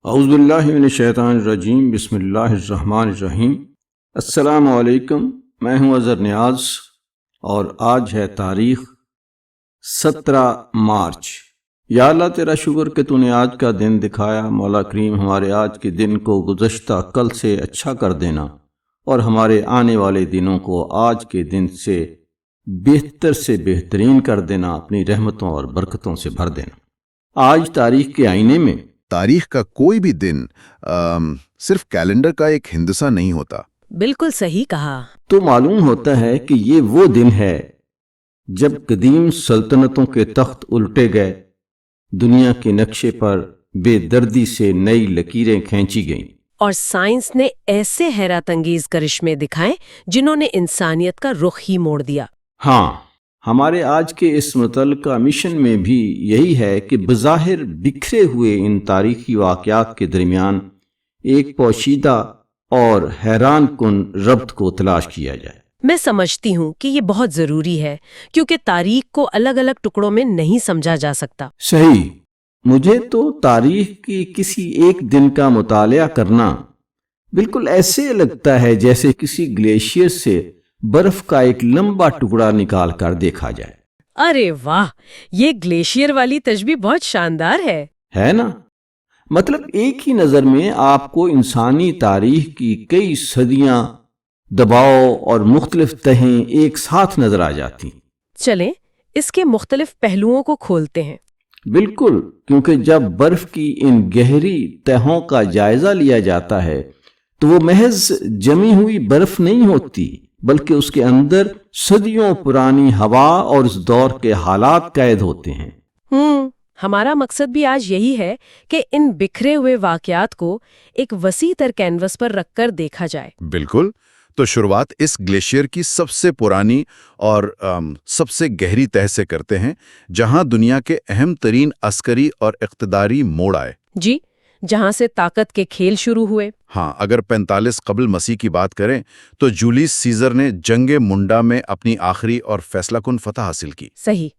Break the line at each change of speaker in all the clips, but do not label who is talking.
اعوذ باللہ من الشیطان الرجیم، بسم اللہ الرحمن الرحیم۔ السلام علیکم، میں ہوں اظہر نیاز اور آج ہے تاریخ 17 مارچ۔ یا اللہ تیرا شکر کہ تو نے آج کا دن دکھایا۔ مولا کریم ہمارے آج کے دن کو گزشتہ کل سے اچھا کر دینا اور ہمارے آنے والے دنوں کو آج کے دن سے بہتر سے بہترین کر دینا، اپنی رحمتوں اور برکتوں سے بھر دینا۔ آج تاریخ کے آئینے میں
تاریخ کا کوئی بھی دن صرف کیلنڈر کا ایک ہندسہ نہیں ہوتا۔
بالکل صحیح کہا۔
تو معلوم ہوتا ہے کہ یہ وہ دن ہے جب قدیم سلطنتوں کے تخت الٹے گئے، دنیا کے نقشے پر بے دردی سے نئی لکیریں کھینچی گئیں،
اور سائنس نے ایسے حیرت انگیز کرشمے دکھائے جنہوں نے انسانیت کا رخ ہی موڑ دیا۔
ہاں، ہمارے آج کے اس متعلقہ مشن میں بھی یہی ہے کہ بظاہر بکھرے ہوئے ان تاریخی واقعات کے درمیان ایک پوشیدہ اور حیران کن ربط کو تلاش کیا جائے۔
میں سمجھتی ہوں کہ یہ بہت ضروری ہے کیونکہ تاریخ کو الگ الگ ٹکڑوں میں نہیں سمجھا جا سکتا۔
صحیح۔ مجھے تو تاریخ کی کسی ایک دن کا مطالعہ کرنا بالکل ایسے لگتا ہے جیسے کسی گلیشیئر سے برف کا ایک لمبا ٹکڑا نکال کر دیکھا جائے۔
ارے واہ، یہ گلیشیئر والی تشبیہ بہت شاندار ہے
نا؟ مطلب ایک ہی نظر میں آپ کو انسانی تاریخ کی کئی صدیاں، دباؤ اور مختلف تہیں ایک ساتھ نظر آ جاتی۔
چلیں اس کے مختلف پہلوؤں کو کھولتے ہیں۔
بالکل، کیونکہ جب برف کی ان گہری تہوں کا جائزہ لیا جاتا ہے تو وہ محض جمی ہوئی برف نہیں ہوتی، بلکہ اس کے اندر صدیوں پرانی ہوا اور اس دور کے حالات قید ہوتے ہیں۔
ہمارا مقصد بھی آج یہی ہے کہ ان بکھرے ہوئے واقعات کو ایک وسیع تر کینوس پر رکھ کر دیکھا جائے۔
بالکل۔ تو شروعات اس گلیشیئر کی سب سے پرانی اور سب سے گہری تہ سے کرتے ہیں، جہاں دنیا کے اہم ترین عسکری اور اقتداری موڑ آئے۔
جی، جہاں سے طاقت کے کھیل شروع ہوئے۔
ہاں، اگر 45 قبل مسیح کی بات کریں تو جولیس سیزر نے جنگ منڈا میں اپنی آخری اور فیصلہ کن فتح حاصل کی۔
صحیح،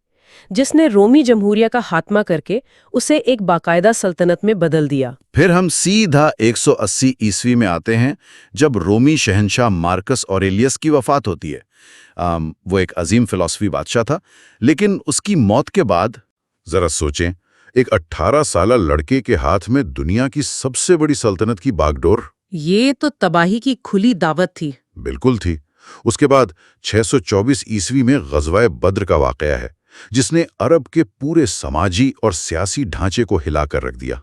جس نے رومی جمہوریہ کا خاتمہ کر کے اسے ایک باقاعدہ سلطنت میں بدل دیا۔
پھر ہم سیدھا 180 عیسوی میں آتے ہیں، جب رومی شہنشاہ مارکس اوریلیس کی وفات ہوتی ہے۔ وہ ایک عظیم فلسفی بادشاہ تھا، لیکن اس کی موت کے بعد ذرا سوچیں، ایک 18 سالہ لڑکے کے ہاتھ میں دنیا کی سب سے بڑی سلطنت کی باغ ڈور۔
یہ تو تباہی کی کھلی دعوت تھی۔
بالکل تھی۔ اس کے بعد 624 عیسوی میں غزوہ بدر کا واقعہ ہے، جس نے عرب کے پورے سماجی اور سیاسی ڈھانچے کو ہلا کر رکھ دیا۔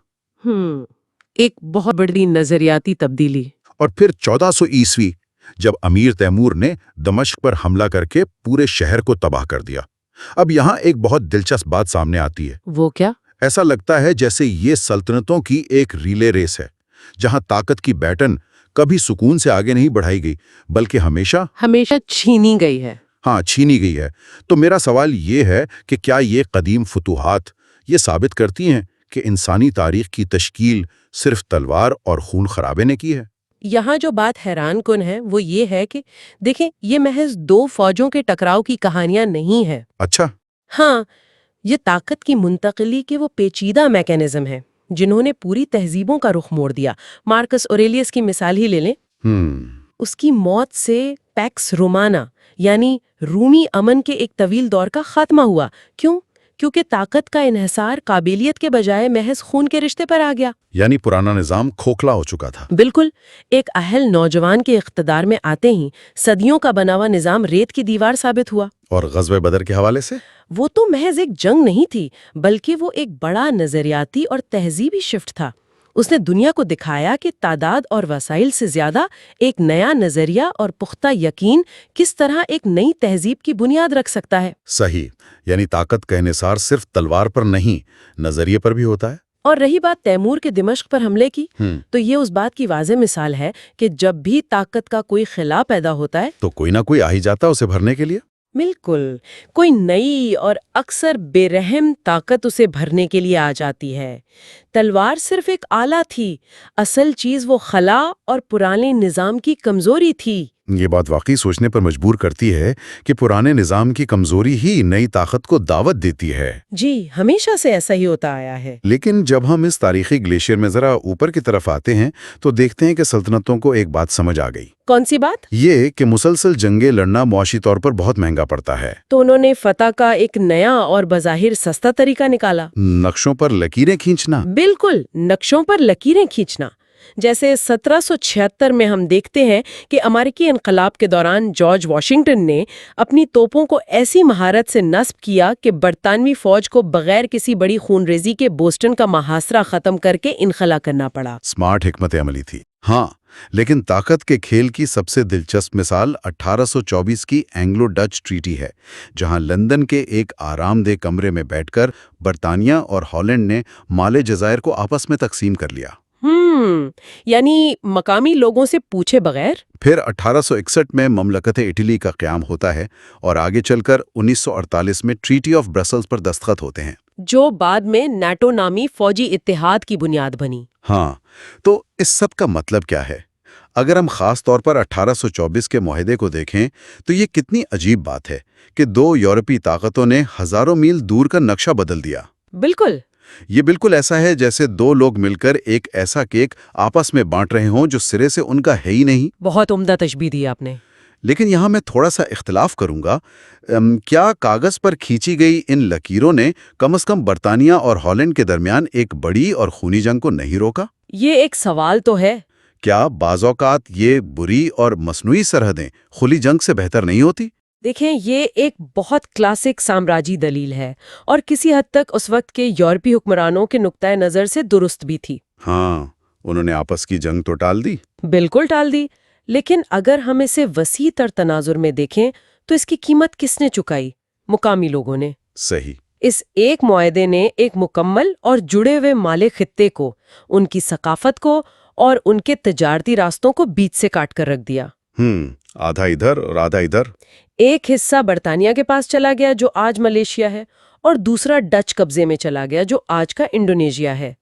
ایک بہت بڑی نظریاتی تبدیلی۔
اور پھر 1400 عیسوی، جب امیر تیمور نے دمشق پر حملہ کر کے پورے شہر کو تباہ کر دیا۔ اب یہاں ایک بہت دلچسپ بات سامنے آتی ہے۔
وہ کیا؟
ایسا لگتا ہے جیسے یہ سلطنتوں کی ایک ریلے ریس ہے، جہاں طاقت کی بیٹن کبھی سکون سے آگے نہیں بڑھائی گئی، بلکہ ہمیشہ
چھینی گئی ہے۔
چھینی گئی ہے۔ تو میرا سوال یہ ہے کہ کیا یہ قدیم فتوحات یہ ثابت کرتی ہیں کہ انسانی تاریخ کی تشکیل صرف تلوار اور خون خرابے نے کی ہے؟
یہاں جو بات حیران کن ہے وہ یہ ہے کہ دیکھیں، یہ محض دو فوجوں کے ٹکراؤ کی کہانیاں نہیں ہے۔
اچھا۔
ہاں، یہ طاقت کی منتقلی کے وہ پیچیدہ میکینزم ہیں جنہوں نے پوری تہذیبوں کا رخ موڑ دیا۔ مارکس اوریلیس کی مثال ہی لے لیں۔ اس کی موت سے پیکس رومانا یعنی رومی امن کے ایک طویل دور کا خاتمہ ہوا۔ کیونکہ طاقت کا انحصار قابلیت کے بجائے محض خون کے رشتے پر آ گیا۔
یعنی پرانا نظام کھوکھلا ہو چکا تھا۔
بالکل، ایک اہل نوجوان کے اقتدار میں آتے ہی صدیوں کا بنا ہوا نظام ریت کی دیوار ثابت ہوا۔
اور غزوہ بدر کے حوالے سے؟
وہ تو محض ایک جنگ نہیں تھی، بلکہ وہ ایک بڑا نظریاتی اور تہذیبی شفٹ تھا۔ اس نے دنیا کو دکھایا کہ تعداد اور وسائل سے زیادہ ایک نیا نظریہ اور پختہ یقین کس طرح ایک نئی تہذیب کی بنیاد رکھ سکتا ہے۔
صحیح، یعنی طاقت کا انحصار صرف تلوار پر نہیں، نظریے پر بھی ہوتا ہے۔
اور رہی بات تیمور کے دمشق پر حملے کی، تو یہ اس بات کی واضح مثال ہے کہ جب بھی طاقت کا کوئی خلا پیدا ہوتا ہے
تو کوئی نہ کوئی آ ہی جاتا اسے بھرنے کے لیے۔
بالکل، کوئی نئی اور اکثر بے رحم طاقت اسے بھرنے کے لیے آ جاتی ہے۔ تلوار صرف ایک آلہ تھی، اصل چیز وہ خلا اور پرانے نظام کی کمزوری تھی۔
یہ بات واقعی سوچنے پر مجبور کرتی ہے کہ پرانے نظام کی کمزوری ہی نئی طاقت کو دعوت دیتی ہے۔
جی، ہمیشہ سے ایسا ہی ہوتا آیا ہے۔
لیکن جب ہم اس تاریخی گلیشیئر میں ذرا اوپر کی طرف آتے ہیں تو دیکھتے ہیں کہ سلطنتوں کو ایک بات سمجھ آ گئی۔
کون سی بات؟
یہ کہ مسلسل جنگیں لڑنا معاشی طور پر بہت مہنگا پڑتا ہے۔
تو انہوں نے فتح کا ایک نیا اور بظاہر سستا طریقہ نکالا۔
نقشوں پر لکیریں کھینچنا۔
بالکل، نقشوں پر لکیریں کھینچنا۔ جیسے 1776 میں ہم دیکھتے ہیں کہ امریکی انقلاب کے دوران جارج واشنگٹن نے اپنی توپوں کو ایسی مہارت سے نصب کیا کہ برطانوی فوج کو بغیر کسی بڑی خون ریزی کے بوسٹن کا محاصرہ ختم کر کے انخلا کرنا پڑا۔
سمارٹ حکمت عملی تھی، ہاں۔ لیکن طاقت کے کھیل کی سب سے دلچسپ مثال 1824 کی اینگلو ڈچ ٹریٹی ہے، جہاں لندن کے ایک آرام دہ کمرے میں بیٹھ کر برطانیہ اور ہالینڈ نے مالے جزائر کو آپس میں تقسیم کر لیا۔
یعنی مقامی لوگوں سے پوچھے بغیر۔
پھر 1861 میں مملکت اٹلی کا قیام ہوتا ہے اور آگے چل کر 1948 میں ٹریٹی آف برسلز پر دستخط ہوتے ہیں،
جو بعد میں نیٹو نامی فوجی اتحاد کی بنیاد بنی۔
ہاں، تو اس سب کا مطلب کیا ہے؟ اگر ہم خاص طور پر 1824 کے معاہدے کو دیکھیں تو یہ کتنی عجیب بات ہے کہ دو یورپی طاقتوں نے ہزاروں میل دور کا نقشہ بدل دیا۔
بالکل،
یہ بالکل ایسا ہے جیسے دو لوگ مل کر ایک ایسا کیک آپس میں بانٹ رہے ہوں جو سرے سے ان کا ہے ہی نہیں۔
بہت عمدہ تشبیہ دی آپ نے۔
لیکن یہاں میں تھوڑا سا اختلاف کروں گا۔ کیا کاغذ پر کھینچی گئی ان لکیروں نے کم از کم برطانیہ اور ہالینڈ کے درمیان ایک بڑی اور خونی جنگ کو نہیں روکا؟
یہ ایک سوال تو ہے۔
کیا بعض اوقات یہ بری اور مصنوعی سرحدیں کھلی جنگ سے بہتر نہیں ہوتی؟
دیکھیں، یہ ایک بہت کلاسک سامراجی دلیل ہے اور کسی حد تک اس وقت کے یورپی حکمرانوں کے نقطۂ نظر سے درست بھی تھی۔
ہاں، انہوں نے آپس کی جنگ تو ٹال دی۔
بالکل ٹال دی، لیکن اگر ہم اسے وسیع تر تناظر میں دیکھیں تو اس کی قیمت کس نے چکائی؟ مقامی لوگوں نے۔
صحیح۔
اس ایک معاہدے نے ایک مکمل اور جڑے ہوئے مالے خطے کو، ان کی ثقافت کو اور ان کے تجارتی راستوں کو بیچ سے کاٹ کر رکھ دیا۔
آدھا ادھر اور آدھا ادھر۔
ایک حصہ برطانیہ کے پاس چلا گیا جو آج ملیشیا ہے، اور دوسرا ڈچ قبضے میں چلا گیا جو آج کا انڈونیشیا ہے۔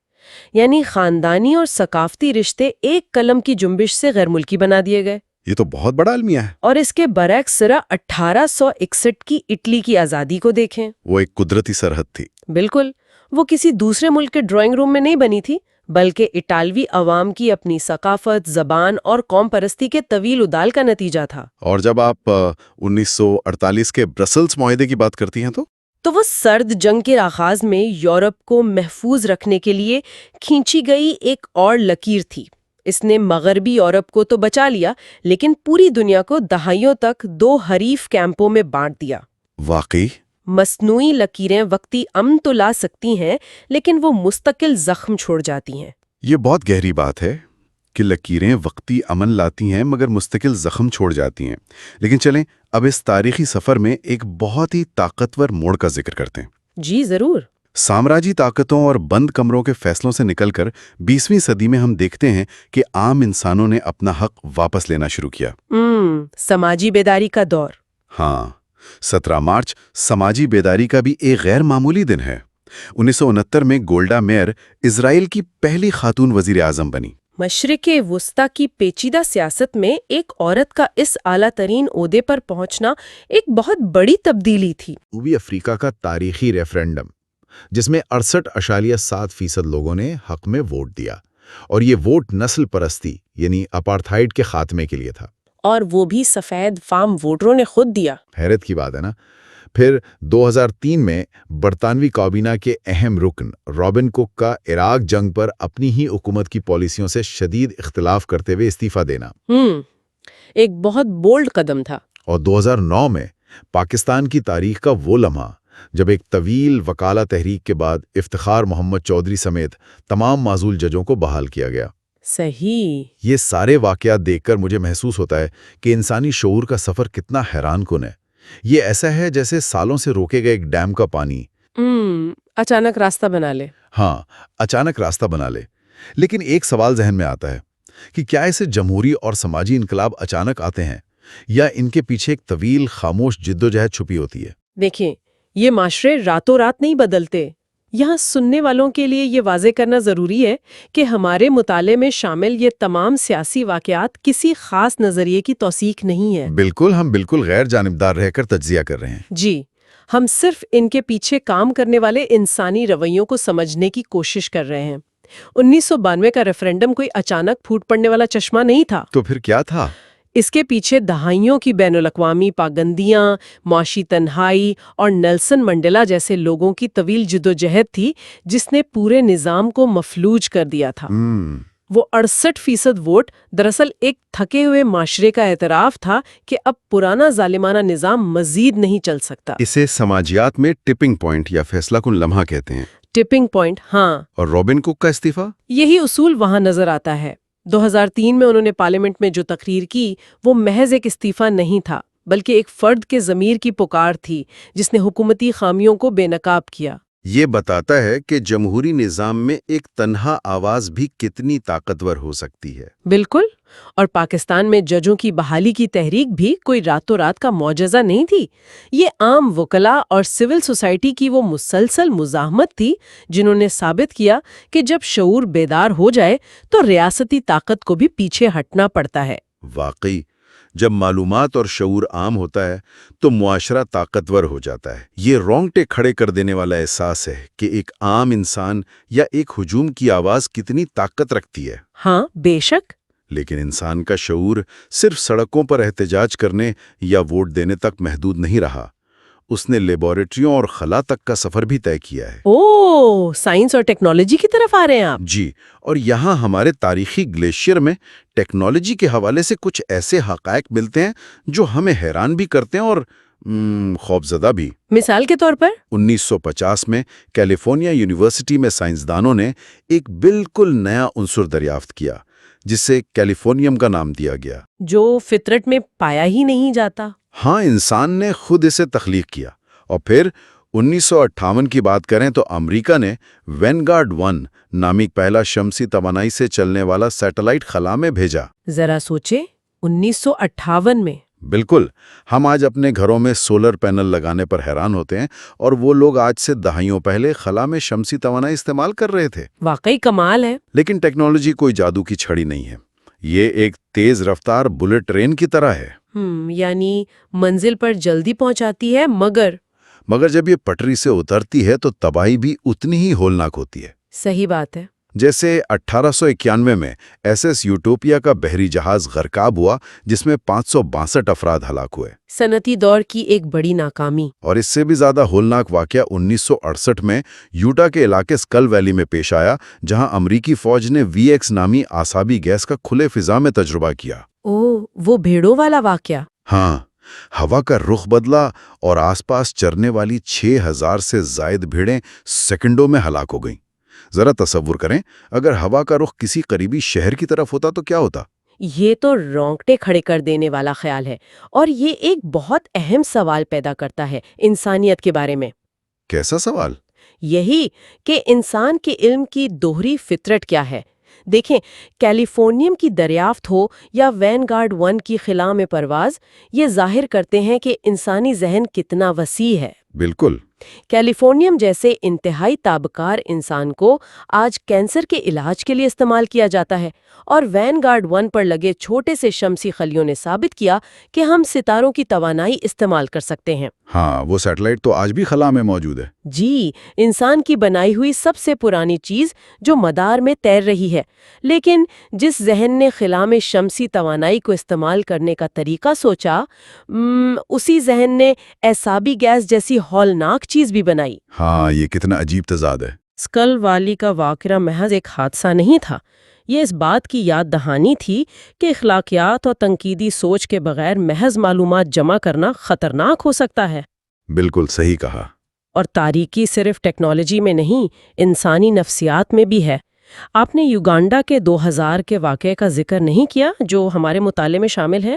یعنی خاندانی اور ثقافتی رشتے ایک قلم کی جنبش سے غیر ملکی بنا دیے گئے۔
یہ تو بہت بڑا المیہ ہے۔
اور اس کے برعکس ذرا 1861 کی اٹلی کی آزادی کو دیکھیں۔
وہ ایک قدرتی سرحد تھی۔
بالکل، وہ کسی دوسرے ملک کے ڈرائنگ روم میں نہیں بنی تھی، بلکہ اٹالوی عوام کی اپنی ثقافت، زبان اور قوم پرستی کے طویل ادال کا نتیجہ تھا۔
اور جب آپ 1948 کے برسلز معاہدے کی بات کرتی ہیں تو
وہ سرد جنگ کے آغاز میں یورپ کو محفوظ رکھنے کے لیے کھینچی گئی ایک اور لکیر تھی۔ اس نے مغربی یورپ کو تو بچا لیا، لیکن پوری دنیا کو دہائیوں تک دو حریف کیمپوں میں بانٹ دیا۔
واقعی
مصنوعی لکیریں وقتی امن تو لا سکتی ہیں، لیکن وہ مستقل زخم چھوڑ جاتی ہیں۔
یہ بہت گہری بات ہے کہ لکیریں وقتی امن لاتی ہیں مگر مستقل زخم چھوڑ جاتی ہیں۔ لیکن چلیں اب اس تاریخی سفر میں ایک بہت ہی طاقتور موڑ کا ذکر کرتے ہیں۔
جی ضرور۔
سامراجی طاقتوں اور بند کمروں کے فیصلوں سے نکل کر 20ویں صدی میں ہم دیکھتے ہیں کہ عام انسانوں نے اپنا حق واپس لینا شروع کیا۔
سماجی بیداری کا دور۔
ہاں، 17 مارچ سماجی بیداری کا بھی ایک غیر معمولی دن ہے۔ 1969 میں گولڈا میئر اسرائیل کی پہلی خاتون وزیر اعظم بنی۔
مشرق وسطیٰ کی پیچیدہ سیاست میں ایک عورت کا اس اعلیٰ ترین عہدے پر پہنچنا ایک بہت بڑی تبدیلی تھی۔
جنوبی افریقہ کا تاریخی ریفرنڈم، جس میں 68.7% لوگوں نے حق میں ووٹ دیا، اور یہ ووٹ نسل پرستی یعنی اپارتھائڈ کے خاتمے کے لیے تھا۔
اور وہ بھی سفید فام ووٹروں نے خود دیا۔
حیرت کی بات ہے نا۔ پھر 2003 میں برطانوی کابینہ کے اہم رکن رابن کک کا عراق جنگ پر اپنی ہی حکومت کی پالیسیوں سے شدید اختلاف کرتے ہوئے استعفیٰ دینا
ایک بہت بولڈ قدم تھا۔
اور 2009 میں پاکستان کی تاریخ کا وہ لمحہ جب ایک طویل وکالہ تحریک کے بعد افتخار محمد چودھری سمیت تمام معزول ججوں کو بحال کیا گیا۔
صحیح۔
یہ سارے واقعات دیکھ کر مجھے محسوس ہوتا ہے کہ انسانی شعور کا سفر کتنا حیران کن ہے۔ یہ ایسا ہے جیسے سالوں سے روکے گئے ایک ڈیم کا پانی
اچانک راستہ بنا لے۔
ہاں، اچانک راستہ بنا لے۔ لیکن ایک سوال ذہن میں آتا ہے کہ کیا اسے جمہوری اور سماجی انقلاب اچانک آتے ہیں یا ان کے پیچھے ایک طویل خاموش جدوجہد چھپی ہوتی ہے؟
دیکھیں، یہ معاشرے راتوں رات نہیں بدلتے، یہاں سننے والوں کے لیے یہ واضح کرنا ضروری ہے کہ ہمارے مطالعے میں شامل یہ تمام سیاسی واقعات کسی خاص نظریے کی توثیق نہیں ہے۔
بالکل، ہم بالکل غیر جانبدار رہ کر تجزیہ کر رہے ہیں۔
جی، ہم صرف ان کے پیچھے کام کرنے والے انسانی رویوں کو سمجھنے کی کوشش کر رہے ہیں۔ 1992 کا ریفرینڈم کوئی اچانک پھوٹ پڑنے والا چشمہ نہیں تھا۔
تو پھر کیا تھا؟
اس کے پیچھے دہائیوں کی بین الاقوامی پابندیاں، معاشی تنہائی اور نیلسن منڈیلا جیسے لوگوں کی طویل جدوجہد تھی جس نے پورے نظام کو مفلوج کر دیا تھا۔ وہ 68% ووٹ دراصل ایک تھکے ہوئے معاشرے کا اعتراف تھا کہ اب پرانا ظالمانہ نظام مزید نہیں چل سکتا۔
اسے سماجیات میں ٹپنگ پوائنٹ یا فیصلہ کن لمحہ کہتے ہیں۔
ٹپنگ پوائنٹ، ہاں۔
اور رابن کوک کا استعفیٰ؟
یہی اصول وہاں نظر آتا ہے۔ 2003 میں انہوں نے پارلیمنٹ میں جو تقریر کی وہ محض ایک استعفیٰ نہیں تھا بلکہ ایک فرد کے ضمیر کی پکار تھی جس نے حکومتی خامیوں کو بے نقاب کیا۔
یہ بتاتا ہے کہ جمہوری نظام میں ایک تنہا آواز بھی کتنی طاقتور ہو سکتی ہے۔
بالکل، اور پاکستان میں ججوں کی بحالی کی تحریک بھی کوئی راتوں رات کا معجزہ نہیں تھی۔ یہ عام وکلاء اور سول سوسائٹی کی وہ مسلسل مزاحمت تھی جنہوں نے ثابت کیا کہ جب شعور بیدار ہو جائے تو ریاستی طاقت کو بھی پیچھے ہٹنا پڑتا ہے۔
واقعی، جب معلومات اور شعور عام ہوتا ہے تو معاشرہ طاقتور ہو جاتا ہے۔ یہ رونگٹے کھڑے کر دینے والا احساس ہے کہ ایک عام انسان یا ایک ہجوم کی آواز کتنی طاقت رکھتی ہے۔
ہاں، بے شک۔
لیکن انسان کا شعور صرف سڑکوں پر احتجاج کرنے یا ووٹ دینے تک محدود نہیں رہا۔ اس نے لیبارٹریوں اور خلا تک کا سفر بھی طے کیا ہے۔
اوہ، سائنس اور ٹیکنالوجی کی طرف آ رہے ہیں آپ؟
جی، اور یہاں ہمارے تاریخی گلیشیئر میں ٹیکنالوجی کے حوالے سے کچھ ایسے حقائق ملتے ہیں جو ہمیں حیران بھی کرتے ہیں اور خوفزدہ بھی۔
مثال کے طور پر
1950 میں کیلیفورنیا یونیورسٹی میں سائنسدانوں نے ایک بالکل نیا عنصر دریافت کیا جسے کیلیفورنیم کا نام دیا گیا،
جو فطرت میں پایا ہی نہیں جاتا۔
ہاں، انسان نے خود اسے تخلیق کیا۔ اور پھر 1958 کی بات کریں تو امریکہ نے وینگارڈ 1 نامی پہلا شمسی توانائی سے چلنے والا سیٹلائٹ خلا میں بھیجا۔
ذرا سوچے، 1958 میں۔
بالکل، ہم آج اپنے گھروں میں سولر پینل لگانے پر حیران ہوتے ہیں، اور وہ لوگ آج سے دہائیوں پہلے خلا میں شمسی توانائی استعمال کر رہے تھے۔
واقعی کمال ہے۔
لیکن ٹیکنالوجی کوئی جادو کی چھڑی نہیں ہے، یہ ایک تیز رفتار بلٹ ٹرین کی طرح ہے۔
یعنی منزل پر جلدی پہنچاتی ہے مگر
جب یہ پٹری سے اترتی ہے تو تباہی بھی اتنی ہی ہولناک ہوتی ہے۔
صحیح بات ہے۔
جیسے 1891 میں ایس ایس یوٹوپیا کا بحری جہاز غرقاب ہوا جس میں 562 افراد ہلاک ہوئے۔
صنعتی دور کی ایک بڑی ناکامی۔
اور اس سے بھی زیادہ ہولناک واقعہ 1968 میں یوٹا کے علاقے سکل ویلی میں پیش آیا، جہاں امریکی فوج نے VX نامی اعصابی گیس کا کھلے فضا میں تجربہ کیا۔
وہ بھیڑوں والا واقعہ۔
ہاں، ہوا کا رخ بدلا اور آس پاس چرنے والی 6000 سے زائد بھیڑیں سیکنڈوں میں ہلاک ہو گئیں۔ ذرا تصور کریں، اگر ہوا کا رخ کسی قریبی شہر کی طرف ہوتا تو کیا ہوتا؟
یہ تو رونگٹے کھڑے کر دینے والا خیال ہے، اور یہ ایک بہت اہم سوال پیدا کرتا ہے انسانیت کے بارے میں۔
کیسا سوال؟
یہی کہ انسان کے علم کی دوہری فطرت کیا ہے۔ دیکھیں، کیلیفورنیم کی دریافت ہو یا وینگارڈ 1 کی خلا میں پرواز، یہ ظاہر کرتے ہیں کہ انسانی ذہن کتنا وسیع ہے۔
بالکل۔
کیلیفورنیم جیسے انتہائی تابکار انسان کو آج کینسر کے علاج کے لیے استعمال کیا جاتا ہے، اور وینگارڈ 1 پر لگے چھوٹے سے شمسی خلیوں نے ثابت کیا کہ ہم ستاروں کی توانائی استعمال کر سکتے ہیں۔
ہاں، وہ سیٹلائٹ تو آج بھی خلا میں موجود ہے۔
جی، انسان کی بنائی ہوئی سب سے پرانی چیز جو مدار میں تیر رہی ہے، لیکن جس ذہن نے خلا میں شمسی توانائی کو استعمال کرنے کا طریقہ سوچا، اسی ذہن نے اعصابی گیس جیسی ہولناک چیز بھی بنائی۔
ہاں، یہ کتنا عجیب تضاد ہے۔
سکل والی کا واقعہ محض ایک حادثہ نہیں تھا، یہ اس بات کی یاد دہانی تھی کہ اخلاقیات اور تنقیدی سوچ کے بغیر محض معلومات جمع کرنا خطرناک ہو سکتا ہے۔
بالکل صحیح کہا۔
اور تاریکی صرف ٹیکنالوجی میں نہیں، انسانی نفسیات میں بھی ہے۔ آپ نے یوگانڈا کے 2000 کے واقعے کا ذکر نہیں کیا جو ہمارے مطالعے میں شامل ہے؟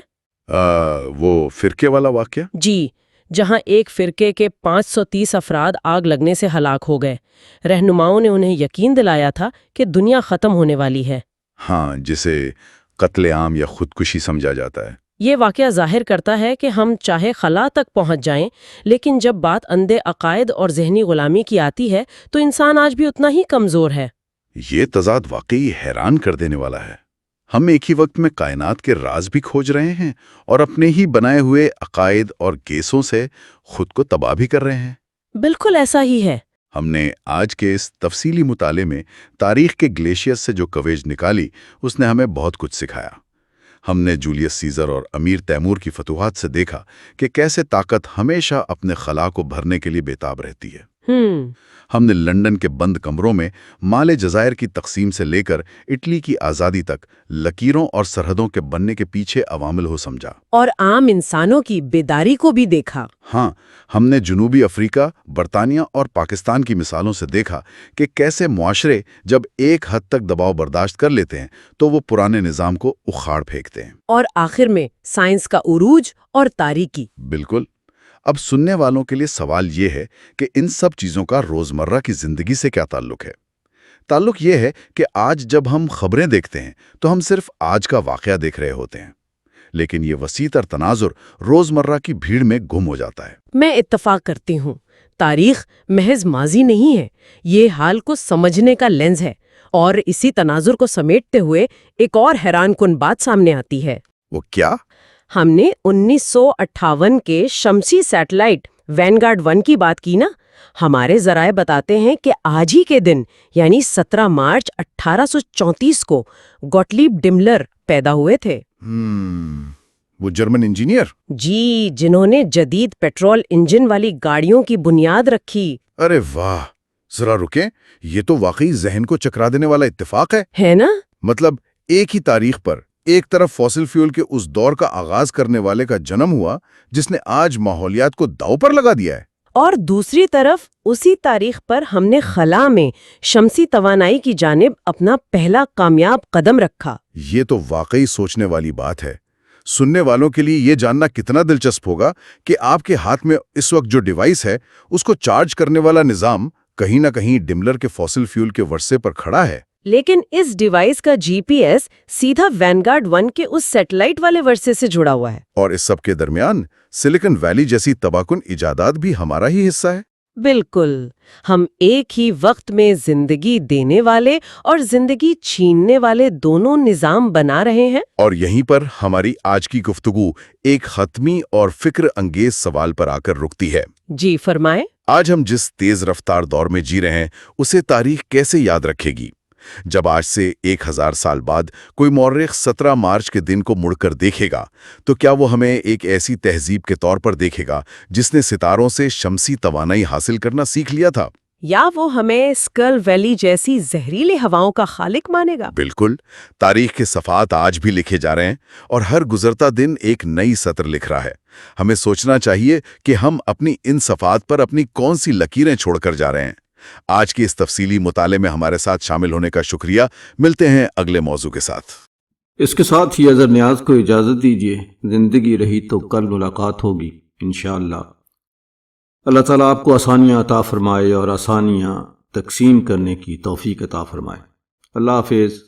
وہ فرقے والا واقعہ؟
جی، جہاں ایک فرقے کے 530 افراد آگ لگنے سے ہلاک ہو گئے۔ رہنماؤں نے انہیں یقین دلایا تھا کہ دنیا ختم ہونے والی ہے۔
ہاں، جسے قتل عام یا خودکشی سمجھا جاتا ہے۔
یہ واقعہ ظاہر کرتا ہے کہ ہم چاہے خلا تک پہنچ جائیں، لیکن جب بات اندھے عقائد اور ذہنی غلامی کی آتی ہے تو انسان آج بھی اتنا ہی کمزور ہے۔
یہ تضاد واقعی حیران کر دینے والا ہے۔ ہم ایک ہی وقت میں کائنات کے راز بھی کھوج رہے ہیں اور اپنے ہی بنائے ہوئے عقائد اور گیسوں سے خود کو تباہ بھی کر رہے ہیں۔
بالکل ایسا ہی ہے۔
ہم نے آج کے اس تفصیلی مطالعے میں تاریخ کے گلیشیئرز سے جو کویج نکالی، اس نے ہمیں بہت کچھ سکھایا۔ ہم نے جولیس سیزر اور امیر تیمور کی فتوحات سے دیکھا کہ کیسے طاقت ہمیشہ اپنے خلا کو بھرنے کے لیے بےتاب رہتی ہے۔ ہم نے لندن کے بند کمروں میں مال جزائر کی تقسیم سے لے کر اٹلی کی آزادی تک لکیروں اور سرحدوں کے بننے کے پیچھے عوامل ہو سمجھا،
اور عام انسانوں کی بیداری کو بھی دیکھا۔
ہاں، ہم نے جنوبی افریقہ، برطانیہ اور پاکستان کی مثالوں سے دیکھا کہ کیسے معاشرے جب ایک حد تک دباؤ برداشت کر لیتے ہیں تو وہ پرانے نظام کو اکھاڑ پھینکتے ہیں۔
اور آخر میں سائنس کا عروج اور تاریکی۔
بالکل۔ اب سننے والوں کے لیے سوال یہ ہے کہ ان سب چیزوں کا روزمرہ کی زندگی سے کیا تعلق ہے؟ تعلق یہ ہے کہ آج جب ہم خبریں دیکھتے ہیں تو ہم صرف آج کا واقعہ دیکھ رہے ہوتے ہیں، لیکن یہ وسیع تر تناظر روزمرہ کی بھیڑ میں گم ہو جاتا ہے۔
میں اتفاق کرتی ہوں، تاریخ محض ماضی نہیں ہے، یہ حال کو سمجھنے کا لینز ہے، اور اسی تناظر کو سمیٹتے ہوئے ایک اور حیران کن بات سامنے آتی ہے۔
وہ کیا؟
ہم نے 1958 کے شمسی سیٹلائٹ وینگارڈ 1 کی بات کی نا۔ ہمارے ذرائع بتاتے ہیں کہ آج ہی کے دن یعنی 17 مارچ 1834 کو گوٹلیب ڈملر پیدا ہوئے تھے۔
وہ جرمن انجینئر؟
جی، جنہوں نے جدید پیٹرول انجن والی گاڑیوں کی بنیاد رکھی۔
ارے واہ، ذرا رکیں، یہ تو واقعی ذہن کو چکرا دینے والا اتفاق ہے
نا؟
مطلب ایک ہی تاریخ پر ایک طرف فوسل فیول کے اس دور کا آغاز کرنے والے کا جنم ہوا جس نے آج ماحولیات کو داؤ پر لگا دیا ہے،
اور دوسری طرف اسی تاریخ پر ہم نے خلا میں شمسی توانائی کی جانب اپنا پہلا کامیاب قدم رکھا۔
یہ تو واقعی سوچنے والی بات ہے۔ سننے والوں کے لیے یہ جاننا کتنا دلچسپ ہوگا کہ آپ کے ہاتھ میں اس وقت جو ڈیوائس ہے اس کو چارج کرنے والا نظام کہیں نہ کہیں ڈملر کے فوسل فیول کے ورثے پر کھڑا ہے،
لیکن اس ڈیوائس کا جی پی ایس سیدھا وینگارڈ 1 کے اس سیٹلائٹ والے ورثے سے جڑا ہوا ہے۔
اور اس سب کے درمیان سلیکن ویلی جیسی تباکن ایجادات بھی ہمارا ہی حصہ ہے۔
بالکل، ہم ایک ہی وقت میں زندگی دینے والے اور زندگی چھیننے والے دونوں نظام بنا رہے ہیں۔
اور یہیں پر ہماری آج کی گفتگو ایک حتمی اور فکر انگیز سوال پر آ کر رکتی ہے۔
جی فرمائیں۔
آج ہم جس تیز رفتار دور میں جی رہے ہیں اسے تاریخ کیسے یاد رکھے گی؟ جب آج سے 1000 سال بعد کوئی مورخ 17 مارچ کے دن کو مڑ کر دیکھے گا تو کیا وہ ہمیں ایک ایسی تہذیب کے طور پر دیکھے گا جس نے ستاروں سے شمسی توانائی حاصل کرنا سیکھ لیا تھا؟
یا وہ ہمیں اسکل ویلی جیسی زہریلے ہواؤں کا خالق مانے گا؟
بالکل، تاریخ کے صفحات آج بھی لکھے جا رہے ہیں اور ہر گزرتا دن ایک نئی سطر لکھ رہا ہے۔ ہمیں سوچنا چاہیے کہ ہم اپنی ان صفحات پر اپنی کون سی لکیریں چھوڑ کر جا رہے ہیں۔ آج کے اس تفصیلی مطالعے میں ہمارے ساتھ شامل ہونے کا شکریہ۔ ملتے ہیں اگلے موضوع کے ساتھ۔
اس کے ساتھ ہی اظہر نیاز کو اجازت دیجیے، زندگی رہی تو کل ملاقات ہوگی انشاءاللہ۔ اللہ تعالیٰ آپ کو آسانیاں عطا فرمائے اور آسانیاں تقسیم کرنے کی توفیق عطا فرمائے۔ اللہ حافظ۔